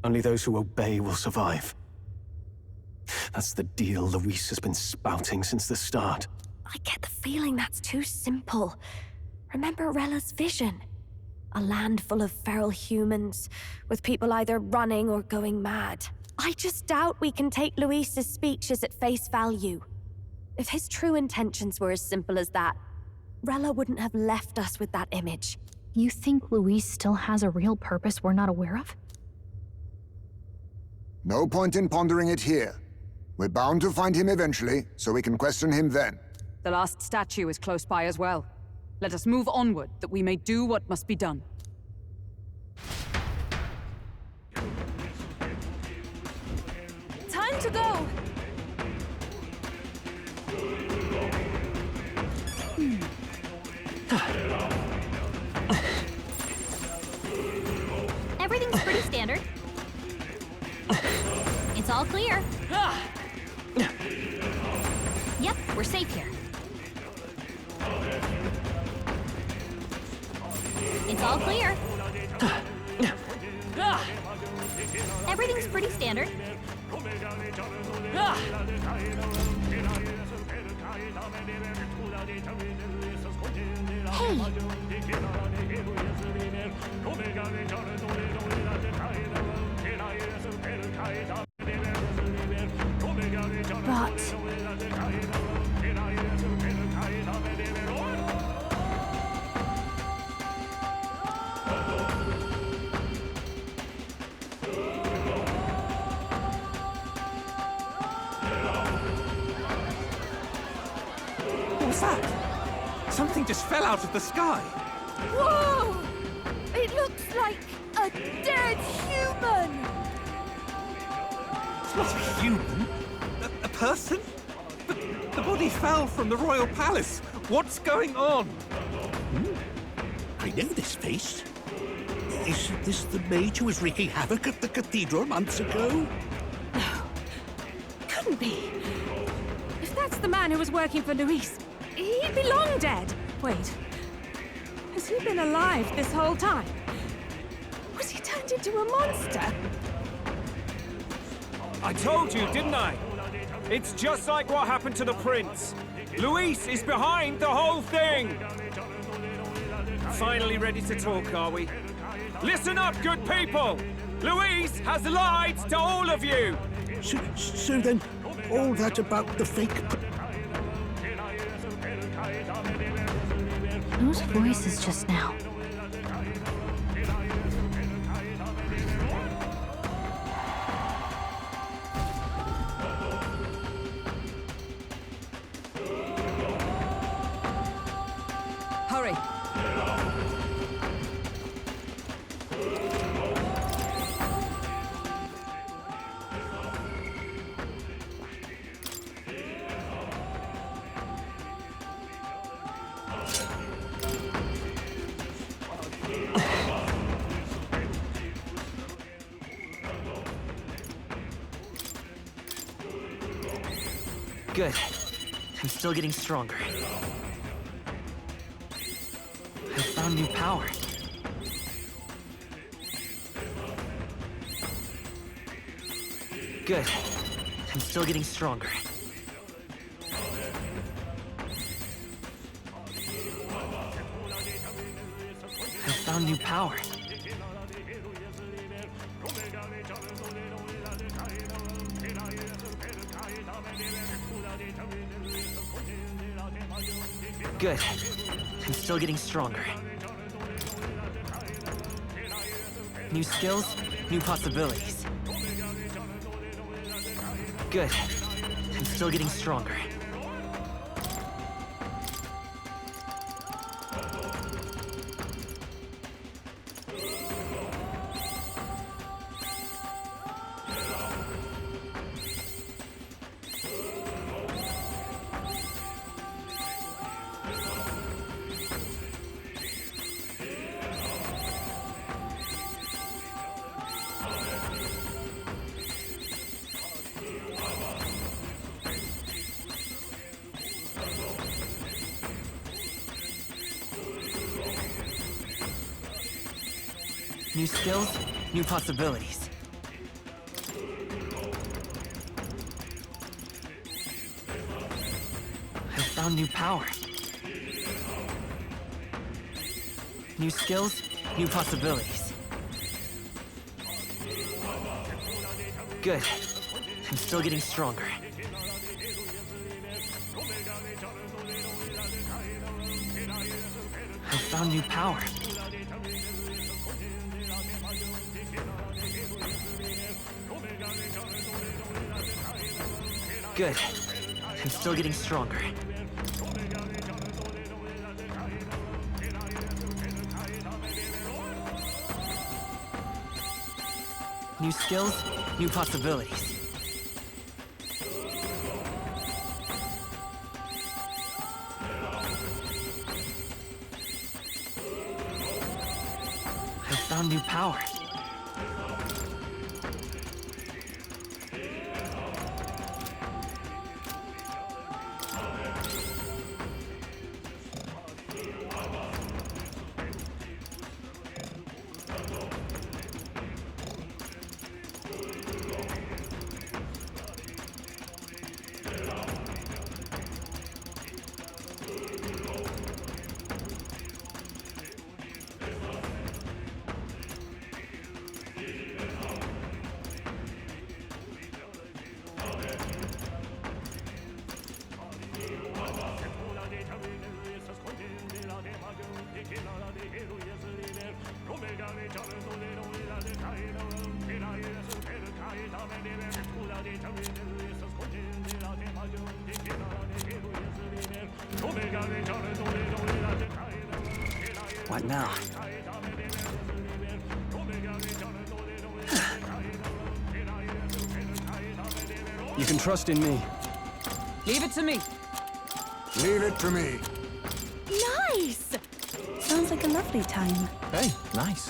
Only those who obey will survive. That's the deal Luis has been spouting since the start. I get the feeling that's too simple. Remember Rella's vision? A land full of feral humans, with people either running or going mad. I just doubt we can take Luis's speeches at face value. If his true intentions were as simple as that, Rella wouldn't have left us with that image. You think Luis still has a real purpose we're not aware of? No point in pondering it here. We're bound to find him eventually, so we can question him then. The last statue is close by as well. Let us move onward, that we may do what must be done. Time to go! Everything's pretty standard. It's all clear. Yep, we're safe here. It's all clear. Everything's pretty standard. Hey! What was that? Something just fell out of the sky. Whoa! It looks like a dead human! It's not a human. A person? But the body fell from the royal palace. What's going on? I know this face. Isn't this the mage who was wreaking havoc at the cathedral months ago? Couldn't be. If that's the man who was working for Luis, he'd be long dead. Wait. Has he been alive this whole time? Was he turned into a monster? I told you, didn't I? It's just like what happened to the prince. Luis is behind the whole thing! Finally ready to talk, are we? Listen up, good people! Luis has lied to all of you! So then, all that about the fake... Whose voices just now? Hurry! Good. I'm still getting stronger. I found new power. Good. I'm still getting stronger. I found new power. Good. I'm still getting stronger. New skills, new possibilities. Good. I'm still getting stronger. New skills, new possibilities. I found new power. New skills, new possibilities. Good. I'm still getting stronger. I found new power. Good. I'm still getting stronger. New skills, new possibilities. I found new power. What now? You can trust in me. Leave it to me. Leave it to me. Nice! Sounds like a lovely time. Hey, nice.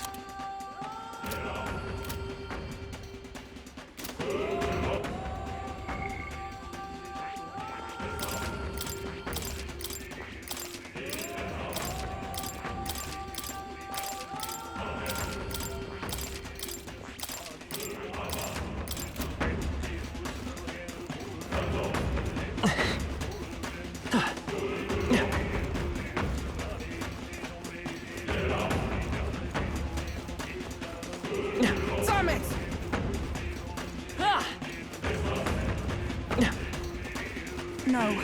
No.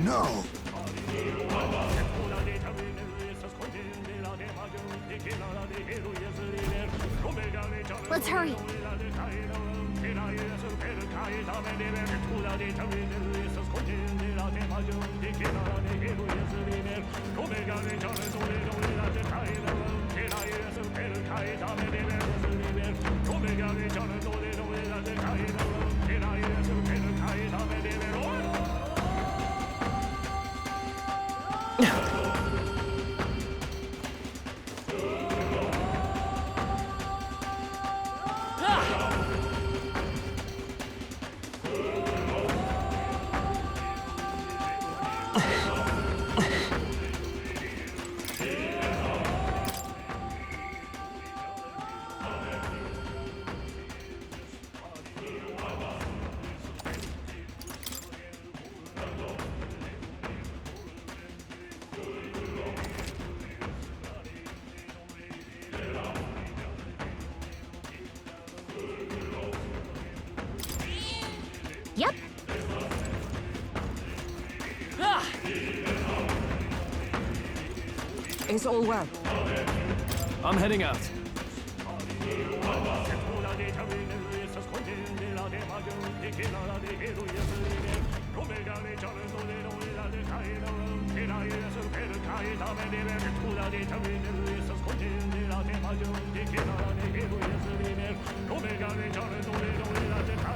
No. Let's hurry. Yep. Is all well? I'm heading out.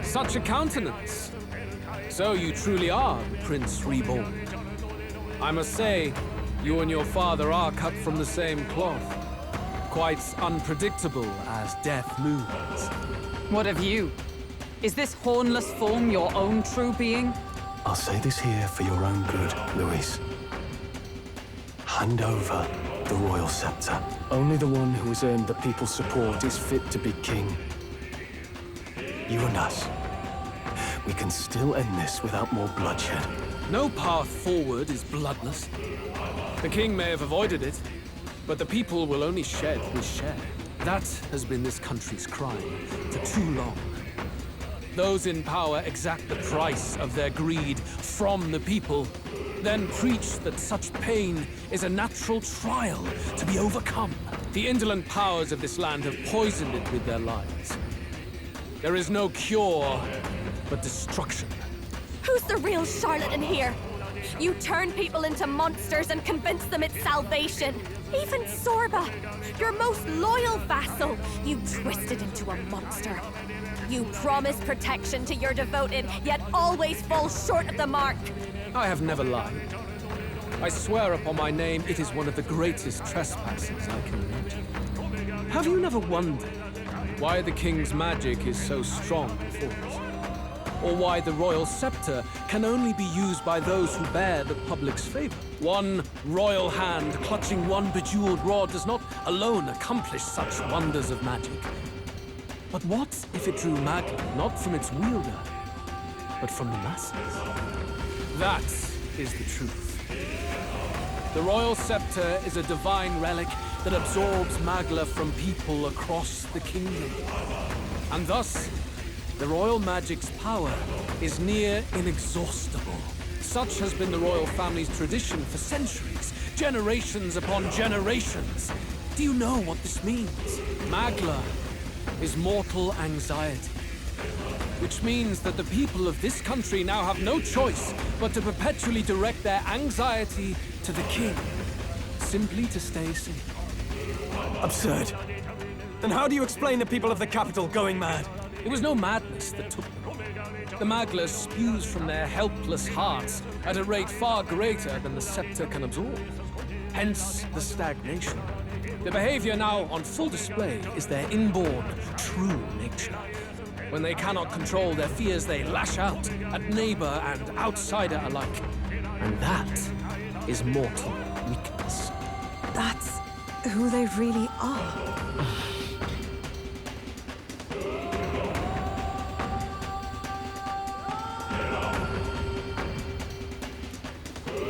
Such a countenance. So you truly are Prince Reborn. I must say, you and your father are cut from the same cloth. Quite unpredictable as death moves. What of you? Is this hornless form your own true being? I'll say this here for your own good, Luis. Hand over the royal scepter. Only the one who has earned the people's support is fit to be king. You and us. We can still end this without more bloodshed. No path forward is bloodless. The king may have avoided it, but the people will only shed his share. That has been this country's crime for too long. Those in power exact the price of their greed from the people, then preach that such pain is a natural trial to be overcome. The indolent powers of this land have poisoned it with their lies. There is no cure but destruction. Who's the real charlatan here? You turn people into monsters and convince them it's salvation. Even Sorba, your most loyal vassal, you twisted into a monster. You promise protection to your devoted, yet always fall short of the mark. I have never lied. I swear upon my name, it is one of the greatest trespasses I can imagine. Have you never wondered why the king's magic is so strong for us? Or why the royal scepter can only be used by those who bear the public's favor? One royal hand clutching one bejeweled rod does not alone accomplish such wonders of magic. But what if it drew Magla not from its wielder, but from the masses? That is the truth. The royal scepter is a divine relic that absorbs Magla from people across the kingdom. And thus, the royal magic's power is near inexhaustible. Such has been the royal family's tradition for centuries, generations upon generations. Do you know what this means? Magla is mortal anxiety, which means that the people of this country now have no choice but to perpetually direct their anxiety to the king, simply to stay safe. Absurd. Then how do you explain the people of the capital going mad? It was no madness that took them. The Magla spews from their helpless hearts at a rate far greater than the scepter can absorb. Hence the stagnation. The behavior now on full display is their inborn, true nature. When they cannot control their fears, they lash out at neighbor and outsider alike. And that is mortal weakness. That's who they really are.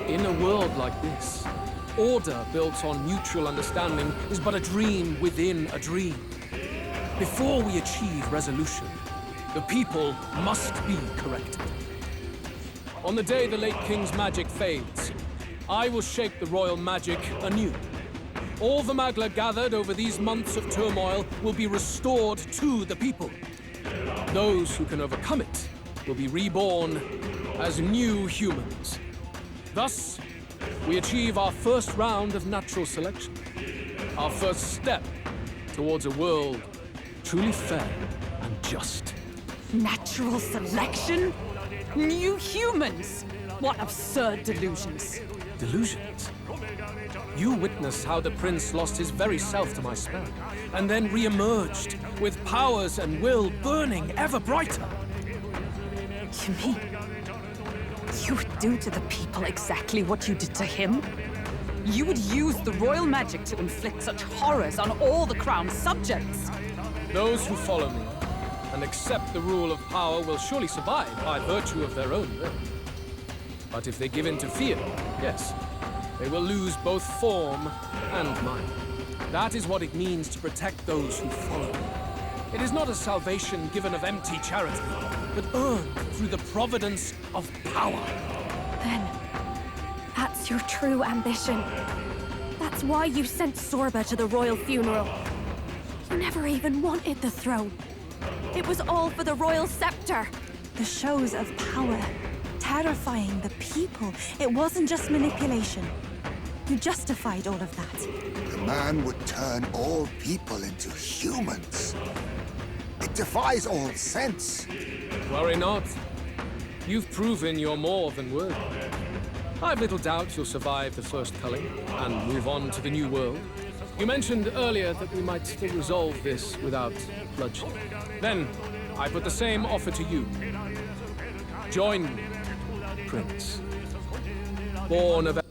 In a world like this, order built on mutual understanding is but a dream within a dream. Before we achieve resolution, the people must be corrected. On the day the late king's magic fades, I will shape the royal magic anew. All the Magla gathered over these months of turmoil will be restored to the people. Those who can overcome it will be reborn as new humans. Thus, we achieve our first round of natural selection. Our first step towards a world truly fair and just. Natural selection? New humans? What absurd delusions. Delusions? You witnessed how the prince lost his very self to my spell, and then re-emerged with powers and will burning ever brighter. You mean you would do to the people exactly what you did to him? You would use the royal magic to inflict such horrors on all the crown's subjects? Those who follow me and accept the rule of power will surely survive by virtue of their own will. But if they give in to fear, yes, they will lose both form and mind. That is what it means to protect those who follow. It is not a salvation given of empty charity, but earned through the providence of power. Then, that's your true ambition. That's why you sent Sorba to the royal funeral. You never even wanted the throne. It was all for the royal scepter. The shows of power, terrifying the people. It wasn't just manipulation. You justified all of that. The man would turn all people into humans. It defies all sense. Worry not. You've proven you're more than worthy. I've little doubt you'll survive the first culling and move on to the new world. You mentioned earlier that we might still resolve this without bloodshed. Then, I put the same offer to you. Join me, Prince. Born of